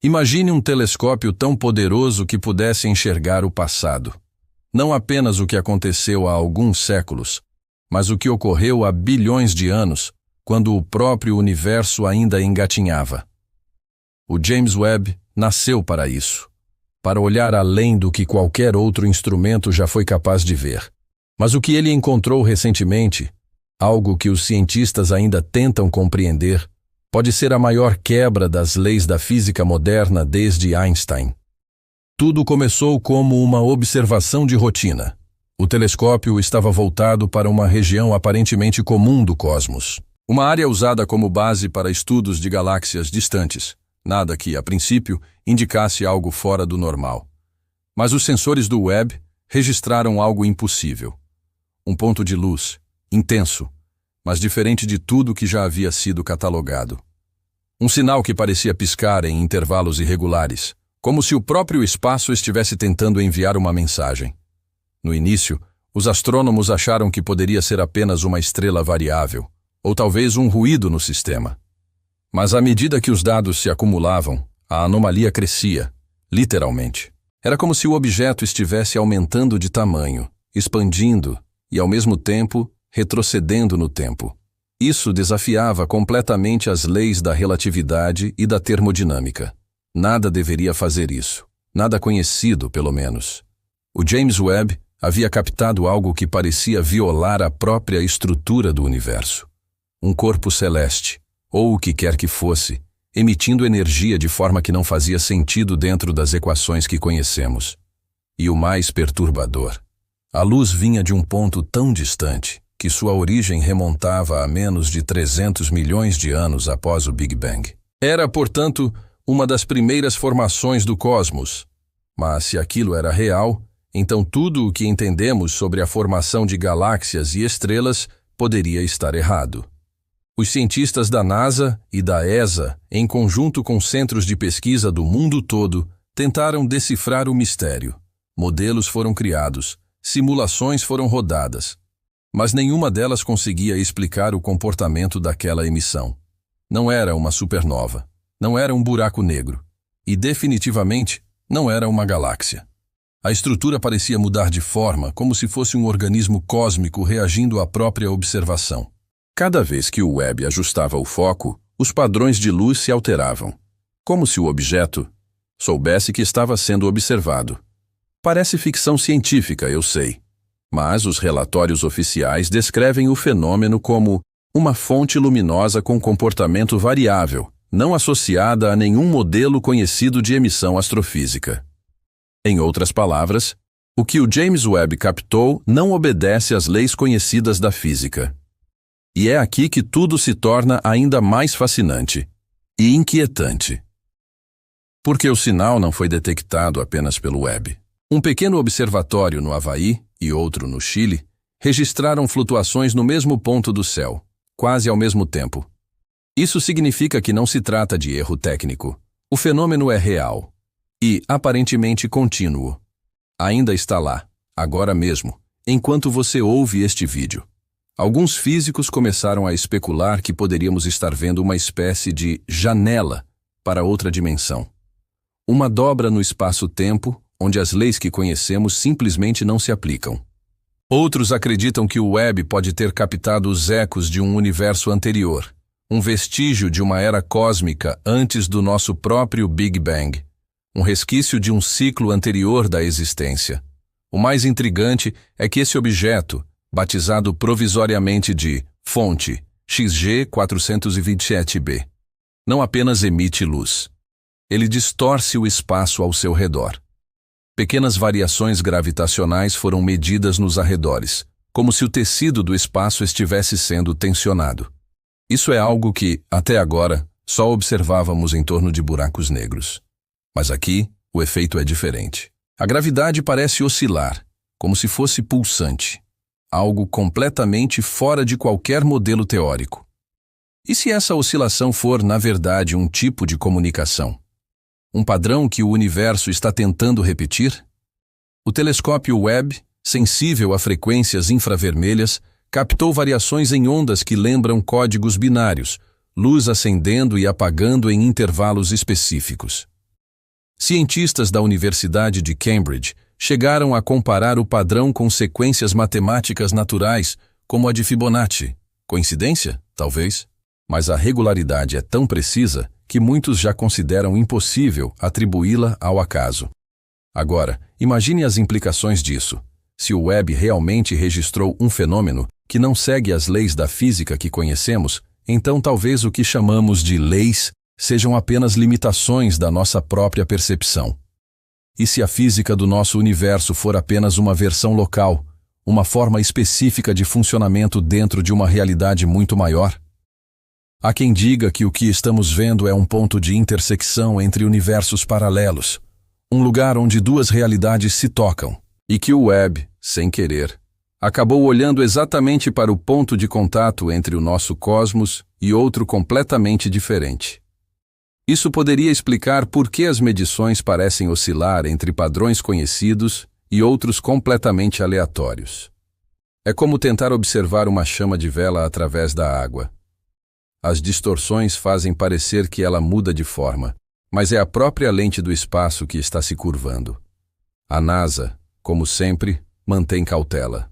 Imagine um telescópio tão poderoso que pudesse enxergar o passado. Não apenas o que aconteceu há alguns séculos, mas o que ocorreu há bilhões de anos, quando o próprio universo ainda engatinhava. O James Webb nasceu para isso, para olhar além do que qualquer outro instrumento já foi capaz de ver. Mas o que ele encontrou recentemente, algo que os cientistas ainda tentam compreender, pode ser a maior quebra das leis da física moderna desde Einstein. Tudo começou como uma observação de rotina. O telescópio estava voltado para uma região aparentemente comum do cosmos, uma área usada como base para estudos de galáxias distantes, nada que, a princípio, indicasse algo fora do normal. Mas os sensores do Webb registraram algo impossível. Um ponto de luz, intenso, mas diferente de tudo que já havia sido catalogado. Um sinal que parecia piscar em intervalos irregulares, como se o próprio espaço estivesse tentando enviar uma mensagem. No início, os astrônomos acharam que poderia ser apenas uma estrela variável, ou talvez um ruído no sistema. Mas à medida que os dados se acumulavam, a anomalia crescia, literalmente. Era como se o objeto estivesse aumentando de tamanho, expandindo e, ao mesmo tempo, retrocedendo no tempo. Isso desafiava completamente as leis da relatividade e da termodinâmica. Nada deveria fazer isso. Nada conhecido, pelo menos. O James Webb havia captado algo que parecia violar a própria estrutura do universo. Um corpo celeste, ou o que quer que fosse, emitindo energia de forma que não fazia sentido dentro das equações que conhecemos. E o mais perturbador, a luz vinha de um ponto tão distante que sua origem remontava a menos de 300 milhões de anos após o Big Bang. Era, portanto, uma das primeiras formações do cosmos. Mas se aquilo era real, então tudo o que entendemos sobre a formação de galáxias e estrelas poderia estar errado. Os cientistas da NASA e da ESA, em conjunto com centros de pesquisa do mundo todo, tentaram decifrar o mistério. Modelos foram criados, simulações foram rodadas, mas nenhuma delas conseguia explicar o comportamento daquela emissão. Não era uma supernova, não era um buraco negro, e definitivamente não era uma galáxia. A estrutura parecia mudar de forma, como se fosse um organismo cósmico reagindo à própria observação. Cada vez que o Webb ajustava o foco, os padrões de luz se alteravam, como se o objeto soubesse que estava sendo observado. Parece ficção científica, eu sei, mas os relatórios oficiais descrevem o fenômeno como uma fonte luminosa com comportamento variável, não associada a nenhum modelo conhecido de emissão astrofísica. Em outras palavras, o que o James Webb captou não obedece às leis conhecidas da física. E é aqui que tudo se torna ainda mais fascinante e inquietante. Porque o sinal não foi detectado apenas pelo Webb. Um pequeno observatório no Havaí e outro no Chile registraram flutuações no mesmo ponto do céu, quase ao mesmo tempo. Isso significa que não se trata de erro técnico. O fenômeno é real e, aparentemente, contínuo. Ainda está lá, agora mesmo, enquanto você ouve este vídeo. Alguns físicos começaram a especular que poderíamos estar vendo uma espécie de janela para outra dimensão. Uma dobra no espaço-tempo, onde as leis que conhecemos simplesmente não se aplicam. Outros acreditam que o Webb pode ter captado os ecos de um universo anterior, um vestígio de uma era cósmica antes do nosso próprio Big Bang, um resquício de um ciclo anterior da existência. O mais intrigante é que esse objeto, batizado provisoriamente de fonte XG 427b, não apenas emite luz. Ele distorce o espaço ao seu redor. Pequenas variações gravitacionais foram medidas nos arredores, como se o tecido do espaço estivesse sendo tensionado. Isso é algo que, até agora, só observávamos em torno de buracos negros. Mas aqui, o efeito é diferente. A gravidade parece oscilar, como se fosse pulsante. Algo completamente fora de qualquer modelo teórico. E se essa oscilação for, na verdade, um tipo de comunicação? Um padrão que o universo está tentando repetir? O telescópio Webb, sensível a frequências infravermelhas, captou variações em ondas que lembram códigos binários, luz acendendo e apagando em intervalos específicos. Cientistas da Universidade de Cambridge chegaram a comparar o padrão com sequências matemáticas naturais, como a de Fibonacci. Coincidência? Talvez. Mas a regularidade é tão precisa que muitos já consideram impossível atribuí-la ao acaso. Agora, imagine as implicações disso. Se o Webb realmente registrou um fenômeno que não segue as leis da física que conhecemos, então talvez o que chamamos de leis sejam apenas limitações da nossa própria percepção. E se a física do nosso universo for apenas uma versão local, uma forma específica de funcionamento dentro de uma realidade muito maior? Há quem diga que o que estamos vendo é um ponto de intersecção entre universos paralelos, um lugar onde duas realidades se tocam, e que o Webb, sem querer, acabou olhando exatamente para o ponto de contato entre o nosso cosmos e outro completamente diferente. Isso poderia explicar por que as medições parecem oscilar entre padrões conhecidos e outros completamente aleatórios. É como tentar observar uma chama de vela através da água. As distorções fazem parecer que ela muda de forma, mas é a própria lente do espaço que está se curvando. A NASA, como sempre, mantém cautela.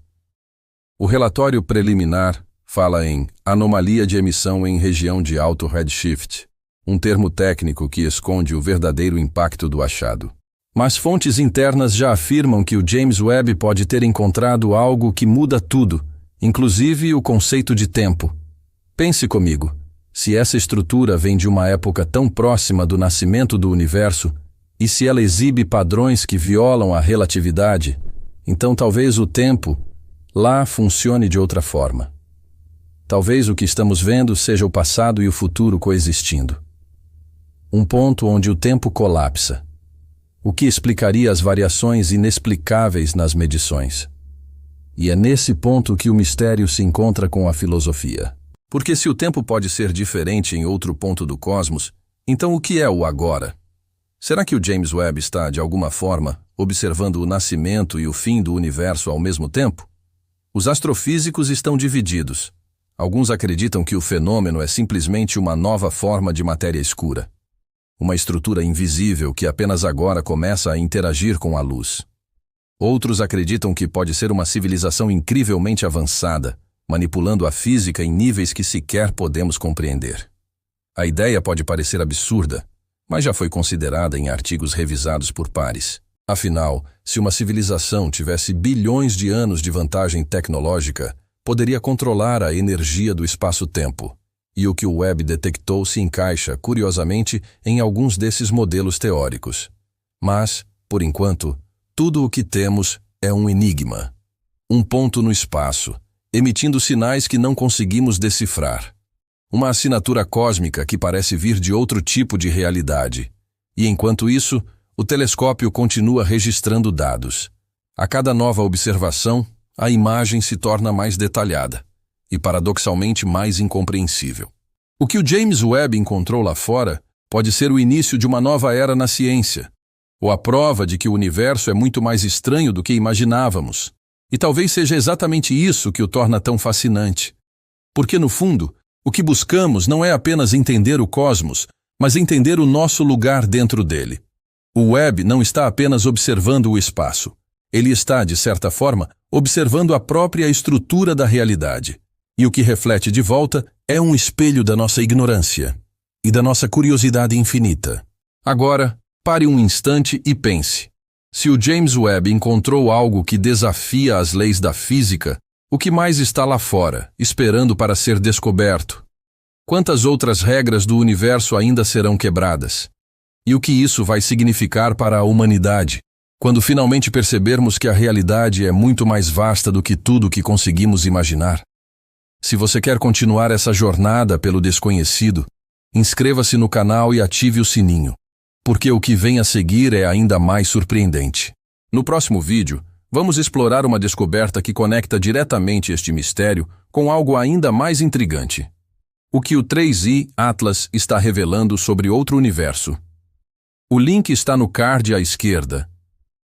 O relatório preliminar fala em anomalia de emissão em região de alto redshift, um termo técnico que esconde o verdadeiro impacto do achado. Mas fontes internas já afirmam que o James Webb pode ter encontrado algo que muda tudo, inclusive o conceito de tempo. Pense comigo, se essa estrutura vem de uma época tão próxima do nascimento do universo, e se ela exibe padrões que violam a relatividade, então talvez o tempo lá funcione de outra forma. Talvez o que estamos vendo seja o passado e o futuro coexistindo. Um ponto onde o tempo colapsa, o que explicaria as variações inexplicáveis nas medições. E é nesse ponto que o mistério se encontra com a filosofia. Porque se o tempo pode ser diferente em outro ponto do cosmos, então o que é o agora? Será que o James Webb está, de alguma forma, observando o nascimento e o fim do universo ao mesmo tempo? Os astrofísicos estão divididos. Alguns acreditam que o fenômeno é simplesmente uma nova forma de matéria escura. Uma estrutura invisível que apenas agora começa a interagir com a luz. Outros acreditam que pode ser uma civilização incrivelmente avançada, manipulando a física em níveis que sequer podemos compreender. A ideia pode parecer absurda, mas já foi considerada em artigos revisados por pares. Afinal, se uma civilização tivesse bilhões de anos de vantagem tecnológica, poderia controlar a energia do espaço-tempo. E o que o Webb detectou se encaixa, curiosamente, em alguns desses modelos teóricos. Mas, por enquanto, tudo o que temos é um enigma. Um ponto no espaço, emitindo sinais que não conseguimos decifrar. Uma assinatura cósmica que parece vir de outro tipo de realidade. E enquanto isso, o telescópio continua registrando dados. A cada nova observação, a imagem se torna mais detalhada e, paradoxalmente, mais incompreensível. O que o James Webb encontrou lá fora pode ser o início de uma nova era na ciência, ou a prova de que o universo é muito mais estranho do que imaginávamos. E talvez seja exatamente isso que o torna tão fascinante. Porque, no fundo, o que buscamos não é apenas entender o cosmos, mas entender o nosso lugar dentro dele. O Webb não está apenas observando o espaço. Ele está, de certa forma, observando a própria estrutura da realidade. E o que reflete de volta é um espelho da nossa ignorância e da nossa curiosidade infinita. Agora, pare um instante e pense. Se o James Webb encontrou algo que desafia as leis da física, o que mais está lá fora, esperando para ser descoberto? Quantas outras regras do universo ainda serão quebradas? E o que isso vai significar para a humanidade, quando finalmente percebermos que a realidade é muito mais vasta do que tudo o que conseguimos imaginar? Se você quer continuar essa jornada pelo desconhecido, inscreva-se no canal e ative o sininho, porque o que vem a seguir é ainda mais surpreendente. No próximo vídeo, vamos explorar uma descoberta que conecta diretamente este mistério com algo ainda mais intrigante. O que o 3i Atlas está revelando sobre outro universo. O link está no card à esquerda